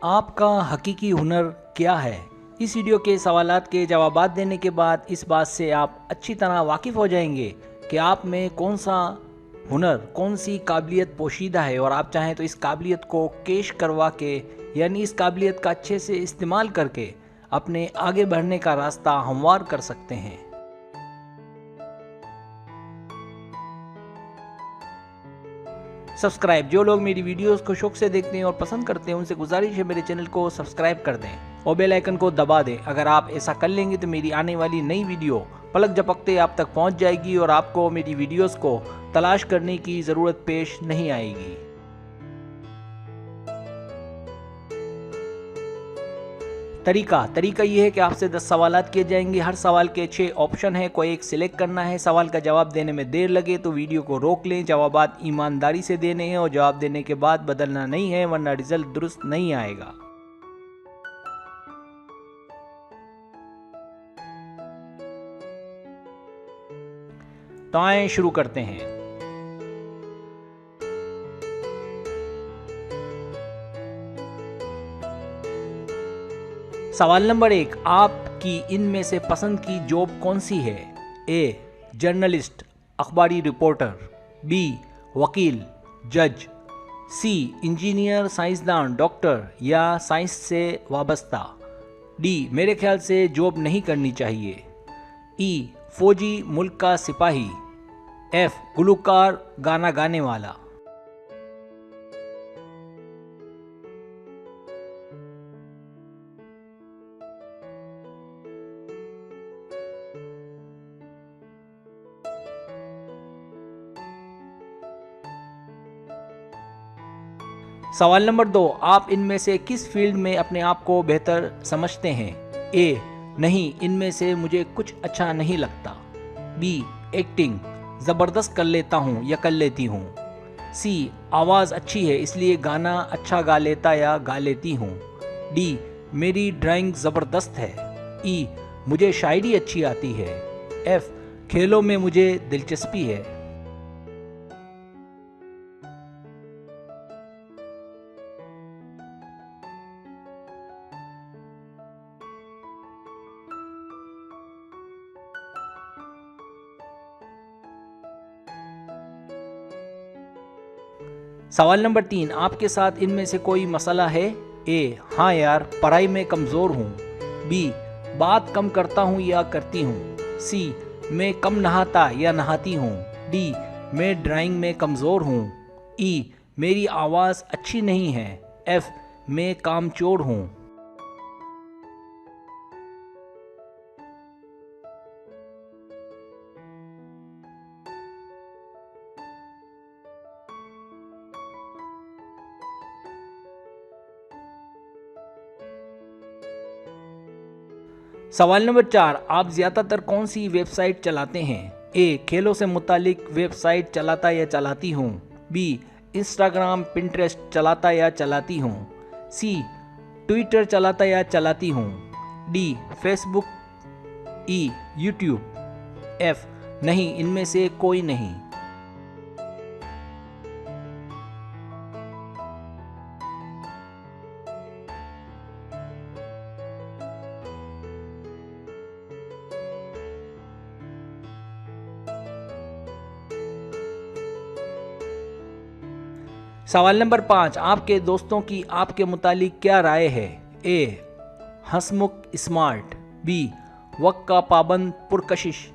आपका हकीकी हुनर क्या है? इस वीडियो के सवालात के जवाबात देने के बाद इस बात से आप अच्छी तरह वाकिफ़ हो जाएंगे कि आप में कौन सा हुनर, कौन सी काबिलियत पोशीदा है और आप चाहें तो इस काबिलियत को केश करवा के, यानी इस काबिलियत का अच्छे से इस्तेमाल करके अपने आगे बढ़ने का रास्ता हमवार कर सकते हैं। सब्सक्राइब, जो लोग मेरी वीडियोस को शौक से देखते हैं और पसंद करते हैं उनसे गुजारिश है मेरे चैनल को सब्सक्राइब कर दें और बेल आइकन को दबा दें। अगर आप ऐसा कर लेंगे तो मेरी आने वाली नई वीडियो पलक झपकते आप तक पहुंच जाएगी और आपको मेरी वीडियोस को तलाश करने की ज़रूरत पेश नहीं आएगी। तरीका ये है कि आपसे 10 सवालात किए जाएंगे। हर सवाल के 6 ऑप्शन है, कोई एक सिलेक्ट करना है। सवाल का जवाब देने में देर लगे तो वीडियो को रोक लें। जवाबात ईमानदारी से देने हैं और जवाब देने के बाद बदलना नहीं है, वरना रिजल्ट दुरुस्त नहीं आएगा। तो आए शुरू करते हैं। सवाल नंबर 1, आपकी इनमें से पसंद की जॉब कौन सी है? ए जर्नलिस्ट, अखबारी रिपोर्टर। बी वकील, जज। सी इंजीनियर, साइंसदान, डॉक्टर या साइंस से वाबस्ता। डी मेरे ख्याल से जॉब नहीं करनी चाहिए। ई फौजी, मुल्क का सिपाही। एफ गुलूकार, गाना गाने वाला। सवाल नंबर 2, आप इनमें से किस फील्ड में अपने आप को बेहतर समझते हैं? ए नहीं, इनमें से मुझे कुछ अच्छा नहीं लगता। बी एक्टिंग, ज़बरदस्त कर लेता हूँ या कर लेती हूँ। सी आवाज़ अच्छी है इसलिए गाना अच्छा गा लेता या गा लेती हूँ। डी मेरी ड्राइंग ज़बरदस्त है। ई मुझे शायरी अच्छी आती है। एफ खेलों में मुझे दिलचस्पी है। सवाल नंबर 3, आपके साथ इनमें से कोई मसला है? ए हाँ यार, पढ़ाई में कमज़ोर हूँ। बी बात कम करता हूँ या करती हूँ। सी मैं कम नहाता या नहाती हूँ। डी मैं ड्राइंग में कमज़ोर हूँ। ई मेरी आवाज़ अच्छी नहीं है। एफ मैं कामचोर हूँ। सवाल नंबर 4, आप ज़्यादातर कौन सी वेबसाइट चलाते हैं? ए खेलों से मुतालिक वेबसाइट चलाता या चलाती हूँ। बी इंस्टाग्राम, पिंटरेस्ट चलाता या चलाती हूँ। सी ट्विटर चलाता या चलाती हूँ। D Facebook. E YouTube. F नहीं, इनमें से कोई नहीं। सवाल नंबर 5, आपके दोस्तों की आपके मुतालिक क्या राय है? ए हंसमुख, स्मार्ट। बी वक्त का पाबंद, पुरकशिश।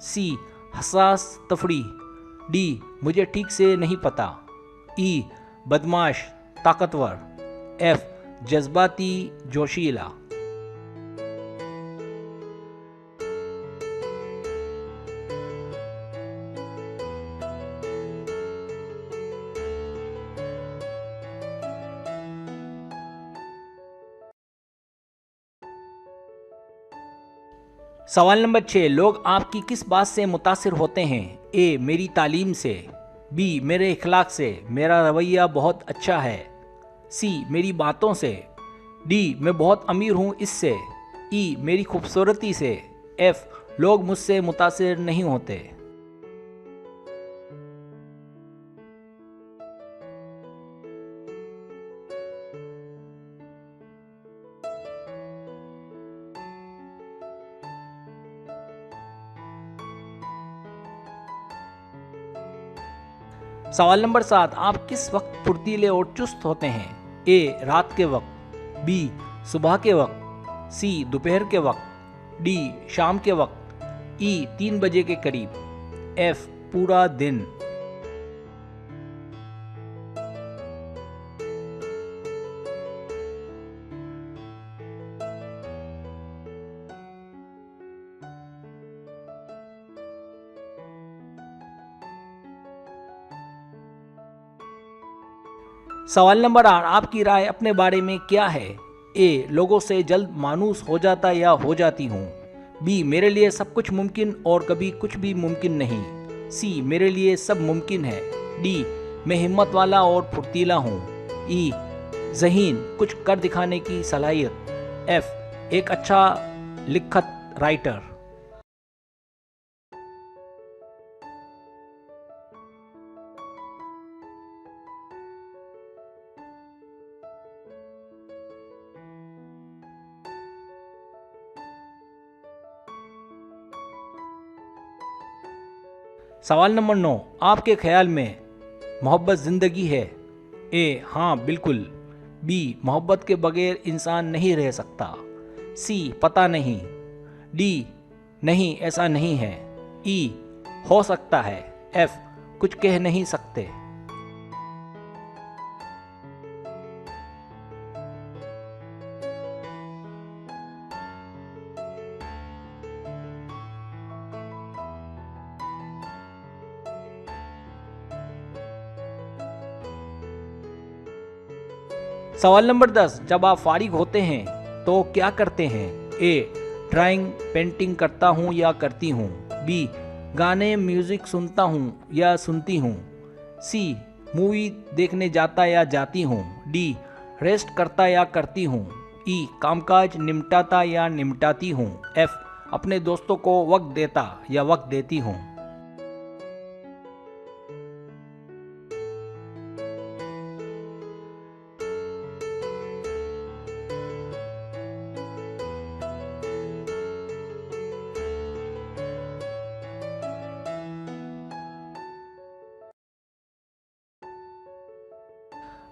सी हसास, तफरी। डी मुझे ठीक से नहीं पता। ई बदमाश, ताकतवर। एफ जज्बाती, जोशीला। सवाल नंबर 6, लोग आपकी किस बात से मुतासिर होते हैं? ए मेरी तालीम से। बी मेरे इखलाक से, मेरा रवैया बहुत अच्छा है। सी मेरी बातों से। डी मैं बहुत अमीर हूँ इससे। ई मेरी खूबसूरती से। एफ लोग मुझसे मुतासिर नहीं होते। सवाल नंबर 7, आप किस वक्त फुर्तीले और चुस्त होते हैं? ए रात के वक्त, बी सुबह के वक्त, सी दोपहर के वक्त, डी शाम के वक्त, ई 3 बजे के करीब, एफ पूरा दिन। सवाल नंबर 8, आपकी राय अपने बारे में क्या है? ए लोगों से जल्द मायूस हो जाता या हो जाती हूँ, बी मेरे लिए सब कुछ मुमकिन और कभी कुछ भी मुमकिन नहीं, सी मेरे लिए सब मुमकिन है, डी मैं हिम्मत वाला और फुर्तीला हूँ, ई ज़हीन कुछ कर दिखाने की सलाहियत, एफ एक अच्छा लिखत राइटर। सवाल नंबर 9, आपके ख्याल में मोहब्बत ज़िंदगी है? ए हाँ बिल्कुल, बी मोहब्बत के बगैर इंसान नहीं रह सकता, सी पता नहीं, डी नहीं ऐसा नहीं है, ई हो सकता है, एफ कुछ कह नहीं सकते। सवाल नंबर 10, जब आप फारिग होते हैं तो क्या करते हैं? ए ड्राइंग पेंटिंग करता हूँ या करती हूँ, बी गाने म्यूजिक सुनता हूँ या सुनती हूँ, सी मूवी देखने जाता या जाती हूँ, डी रेस्ट करता या करती हूँ, ई कामकाज निपटाता या निपटाती हूँ, एफ अपने दोस्तों को वक्त देता या वक्त देती हूँ।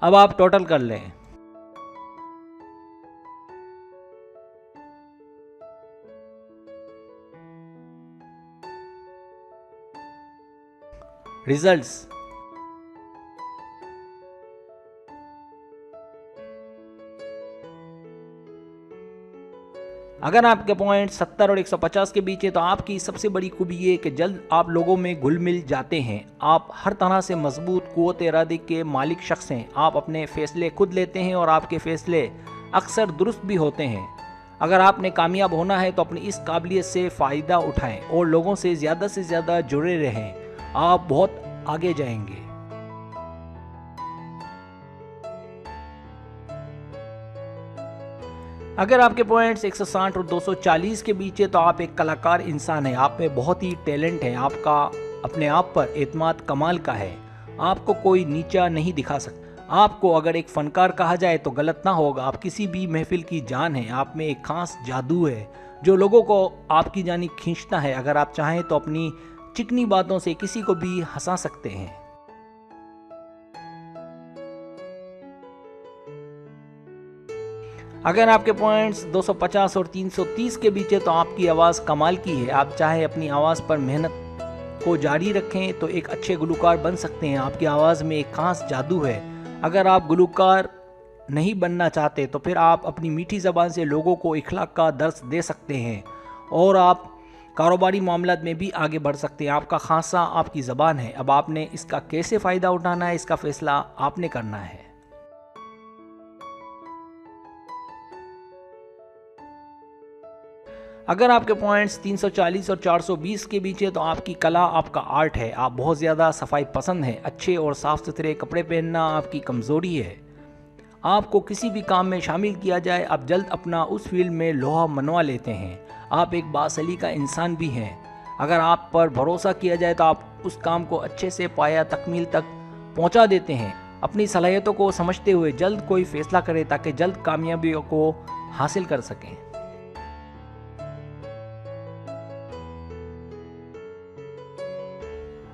अब आप टोटल कर लें। रिजल्ट्स, अगर आपके पॉइंट 70 और 150 के बीच है तो आपकी सबसे बड़ी खूबी ये कि जल्द आप लोगों में घुल मिल जाते हैं। आप हर तरह से मजबूत कुव्वत इरादे के मालिक शख्स हैं। आप अपने फैसले खुद लेते हैं और आपके फैसले अक्सर दुरुस्त भी होते हैं। अगर आपने कामयाब होना है तो अपनी इस काबिलियत से फ़ायदा उठाएं और लोगों से ज़्यादा जुड़े रहें। आप बहुत आगे जाएंगे। अगर आपके पॉइंट्स 160 और 240 के बीच है तो आप एक कलाकार इंसान हैं। आप में बहुत ही टैलेंट है। आपका अपने आप पर एतमाद कमाल का है। आपको कोई नीचा नहीं दिखा सकता। आपको अगर एक फनकार कहा जाए तो गलत ना होगा। आप किसी भी महफिल की जान है। आप में एक खास जादू है जो लोगों को आपकी जानिब खींचता है। अगर आप चाहें तो अपनी चिकनी बातों से किसी को भी हंसा सकते हैं। अगर आपके पॉइंट्स 250 और 330 के बीच है तो आपकी आवाज़ कमाल की है। आप चाहे अपनी आवाज़ पर मेहनत को जारी रखें तो एक अच्छे गुलकार बन सकते हैं। आपकी आवाज़ में एक खास जादू है। अगर आप गुलकार नहीं बनना चाहते तो फिर आप अपनी मीठी ज़बान से लोगों को इखलाक का दर्स दे सकते हैं और आप कारोबारी मामलात में भी आगे बढ़ सकते हैं। आपका खासा आपकी ज़बान है। अब आपने इसका कैसे फ़ायदा उठाना है, इसका फ़ैसला आपने करना है। अगर आपके पॉइंट्स 340 और 420 के बीच है तो आपकी कला आपका आर्ट है। आप बहुत ज़्यादा सफाई पसंद हैं। अच्छे और साफ़ सुथरे कपड़े पहनना आपकी कमज़ोरी है। आपको किसी भी काम में शामिल किया जाए आप जल्द अपना उस फील्ड में लोहा मनवा लेते हैं। आप एक बासलीका इंसान भी हैं। अगर आप पर भरोसा किया जाए तो आप उस काम को अच्छे से पाया तकमील तक पहुंचा देते हैं। अपनी सलाहियतों को समझते हुए जल्द कोई फ़ैसला करें ताकि जल्द कामयाबियों को हासिल कर सकें।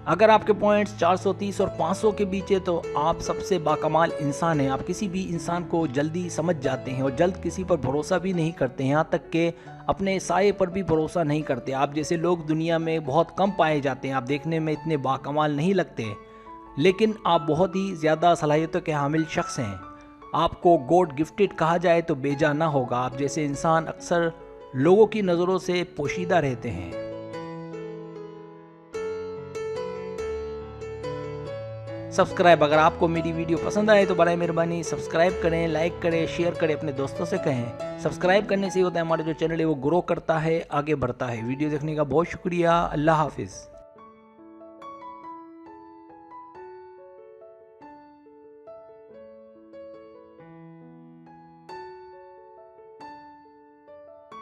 अगर आपके पॉइंट्स 430 और 500 के बीच है तो आप सबसे बाकमाल इंसान हैं। आप किसी भी इंसान को जल्दी समझ जाते हैं और जल्द किसी पर भरोसा भी नहीं करते हैं, यहाँ तक कि अपने साये पर भी भरोसा नहीं करते। आप जैसे लोग दुनिया में बहुत कम पाए जाते हैं। आप देखने में इतने बाकमाल नहीं लगते, लेकिन आप बहुत ही ज़्यादा सलाहियतों के हामिल शख्स हैं। आपको गॉड गिफ्टेड कहा जाए तो बेजा ना होगा। आप जैसे इंसान अक्सर लोगों की नज़रों से पोशीदा रहते हैं। सब्सक्राइब, अगर आपको मेरी वीडियो पसंद आए तो बराए मेहरबानी सब्सक्राइब करें, लाइक करें, शेयर करें, अपने दोस्तों से कहें। सब्सक्राइब करने से होता है हमारा जो चैनल है वो ग्रो करता है, आगे बढ़ता है। वीडियो देखने का बहुत शुक्रिया। अल्लाह हाफिज़।